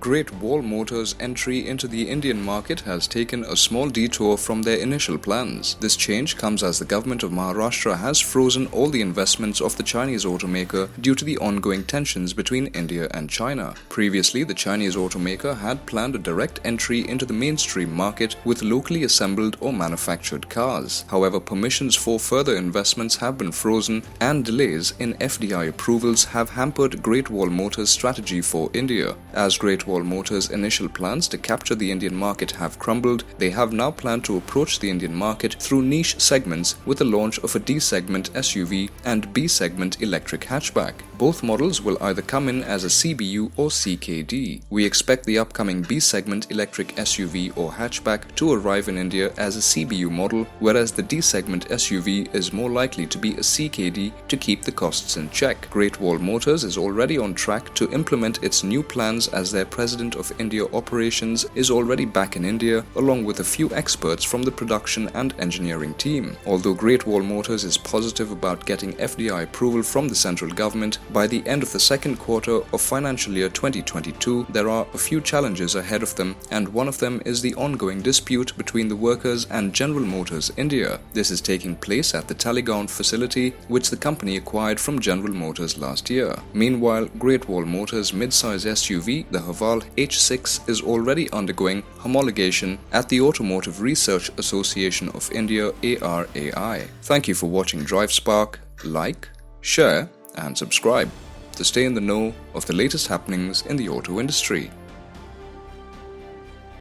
Great Wall Motors' entry into the Indian market has taken a small detour from their initial plans. This change comes as the Government of Maharashtra has frozen all the investments of the Chinese automaker due to the ongoing tensions between India and China. Previously, the Chinese automaker had planned a direct entry into the mainstream market with locally assembled or manufactured cars. However, permissions for further investments have been frozen and delays in FDI approvals have hampered Great Wall Motors' strategy for India. As Great Wall Motors' initial plans to capture the Indian market have crumbled, they have now planned to approach the Indian market through niche segments with the launch of a D-segment SUV and B-segment electric hatchback. Both models will either come in as a CBU or CKD. We expect the upcoming B-segment electric SUV or hatchback to arrive in India as a CBU model, whereas the D-segment SUV is more likely to be a CKD to keep the costs in check. Great Wall Motors is already on track to implement its new plans as their President of India Operations is already back in India, along with a few experts from the production and engineering team. Although Great Wall Motors is positive about getting FDI approval from the central government by the end of the second quarter of financial year 2022, there are a few challenges ahead of them, and one of them is the ongoing dispute between the workers and General Motors India. This is taking place at the Talegaon facility, which the company acquired from General Motors last year. Meanwhile, Great Wall Motors' mid-size SUV, the Haval H6, is already undergoing homologation at the Automotive Research Association of India (ARAI). Thank you for watching DriveSpark. Like, share and subscribe to stay in the know of the latest happenings in the auto industry.